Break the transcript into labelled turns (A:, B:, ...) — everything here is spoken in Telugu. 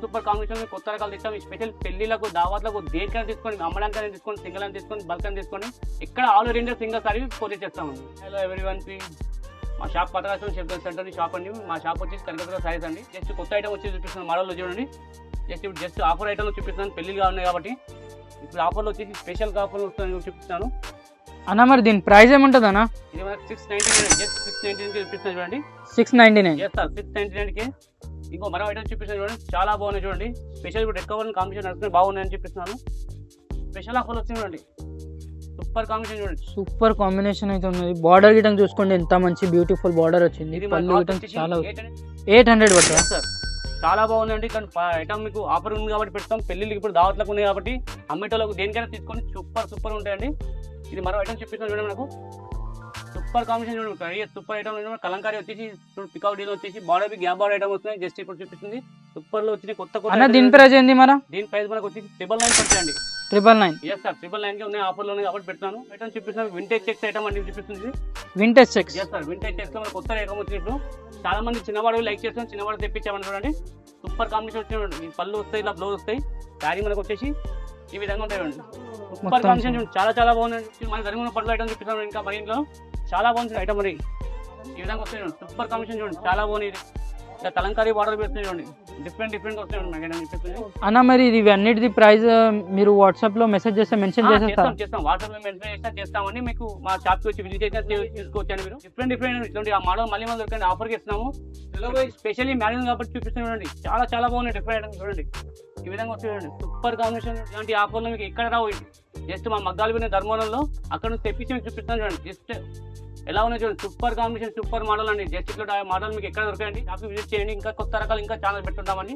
A: సూపర్ కాంబినేషన్ కొత్త రకాలు తెచ్చాము. స్పెషల్ పెళ్లిలకు దావాట్లకు దేనికైనా తీసుకొని అమ్మడానికైనా తీసుకొని సింగిల్ అని తీసుకొని బల్క్ అని తీసుకొని ఇక్కడ all over India single sorry police చేస్తామండి. హలో ఎవరీవన్, మా షాప్ పతకాశం శబ్ద సెంటర్ షాప్ అండి. మా షాప్ వచ్చేసి కనకదుర్గ సారీస్ అండి. జస్ట్ కొత్త ఐటమ్ వచ్చి చూపిస్తున్నాను మోడల్లో చూడండి. జస్ట్ ఆఫర్ ఐటమ్లో చూపిస్తున్నాను, పెళ్లిగా ఉన్నాయి కాబట్టి ఇప్పుడు ఆఫర్లో వచ్చేసి స్పెషల్ ఆఫర్లు వస్తాయని చూపిస్తాను
B: అన్న. మరి దీని ప్రైస్ ఏముంటుంది అన్న?
A: ఇది మనకి 699 జస్ట్ 699 చూపిస్తున్నాను చూడండి.
B: 699
A: చేస్తారు 699కి. ఇంకో మరో ఐటమ్ చూపిస్తున్నాను చూడండి, చాలా బాగున్నాయి చూడండి. స్పెషల్ ఇప్పుడు రెడ్ కవర్ కాంబినేషన్ నడుస్తుంది, బాగున్నాయని చూపిస్తున్నాను. స్పెషల్ ఆఫర్ వచ్చింది చూడండి, సూపర్ కాంబినేషన్ చూడండి.
B: సూపర్ కాంబినేషన్ అయితే ఉన్నది. బార్డర్ గిటం చూసుకోండి, ఎంత మంచి బ్యూటిఫుల్ బార్డర్ వచ్చింది.
A: ఇది
B: పళ్ళు గిటం చాలా
A: 800
B: పడుతుంది
A: సార్. చాలా బాగుందండి. కానీ ఐటమ్ మీకు ఆఫర్ ఉంది కాబట్టి పెడతాం. పెళ్ళిళ్ళకి ఇప్పుడు దావట్లకు ఉన్నాయి కాబట్టి అమ్మేటోళ్ళకు దేనికైనా తీసుకొని సూపర్ ఉంటాయండి. ఇది మరో ఐటమ్ చూపిస్తాను చూడండి, మనకు సూపర్ కాంబినేషన్ చూడండి. సూపర్ ఐటమ్ కలంకారీ వచ్చేసి పికౌట్ డీల్ వచ్చేసి బార్డర్ గ్యాప్ బార్డర్ ఐటమ్ వస్తున్నాయి. జస్ట్ ఇప్పుడు చూపిస్తుంది సూపర్ లో వచ్చిన కొత్త
B: దీని ప్రైస్ ఏంది మన?
A: దీని ప్రైస్ మనకు వచ్చి 999 పడుతుందండి.
B: 999
A: ఎస్ సార్, 999 కి ఉన్నాయి ఆఫర్లో ఉన్నాయి కాబట్టి పెడతాను. ఐటమ్ చూపిస్తున్నాను వింటేజ్ చెక్స్ ఐటమ్ అండి చూపిస్తుంది.
B: Vintage checks.
A: Yes sir, vintage checks లో మనకు కొత్త ఐటమ్ వచ్చినప్పుడు చాలా మంది చిన్నవాడు లైక్ చేస్తాం, చిన్నవాడు తెప్పించామని చూడండి. సూపర్ కాంబినేషన్ వచ్చిన పళ్ళు వస్తాయి, ఇలా బ్లౌజ్ వస్తాయి. శారీ మనకు వచ్చేసి ఈ విధంగా ఉంటాయండి. సూపర్ కాంబినేషన్ చాలా బాగుందండి. మన జరిగిన పళ్ళు ఐటమ్ చూపిస్తాను. ఇంకా మన ఇంట్లో చాలా బాగుంది ఐటమ్ మరి ఈ విధంగా వస్తాయి చూడండి. సూపర్ కాంబినేషన్ చూడండి, చాలా బాగుంది. ఇలా కలంకారీ బార్డర్ పెడుతుంది చూడండి, డిఫరెంట్ వస్తాయి చూడండి.
B: అన్న మరి ఇది అన్నిటిది ప్రైస్ మీరు వాట్సాప్ లో మెసేజ్ చేస్తే మెన్షన్
A: చేస్తాం. వాట్సాప్ లో మెన్షన్ చేస్తామని మీకు మా షాప్ కి వచ్చి విజిట్ చేసి తీసుకోవచ్చండి. మీరు డిఫరెంట్ ఇటువంటి ఆ మోడల్ మళ్ళీ దొరకండి ఆఫర్ కి ఇస్తున్నాము. స్పెషల్లీ మ్యారేజ్ కాబట్టి చూపిస్తాం చూడండి. చాలా బాగున్నాయి డిఫరెంట్ ఐటమ్స్ చూడండి. ఈ విధంగా వస్తాయి చూడండి, సూపర్ కాంబినేషన్. ఇలాంటి ఆఫర్లో మీకు ఎక్కడ రావు. జస్ట్ మా మగ్గాలు వినే ధర్మవరంలో అక్కడ నుంచి తెప్పించి మీకు చూపిస్తాను చూడండి. జస్ట్ ఎలా ఉన్నాయి చూడండి, సూపర్ కాంబినేషన్, సూపర్ మోడల్ అండి. జస్ట్ ఇట్లా మోడల్ మీకు ఎక్కడ దొరకండి. షాప్కి విజిట్ చేయండి. ఇంకా కొత్త రకాలు ఇంకా ఛానల్ పెట్టుంటామని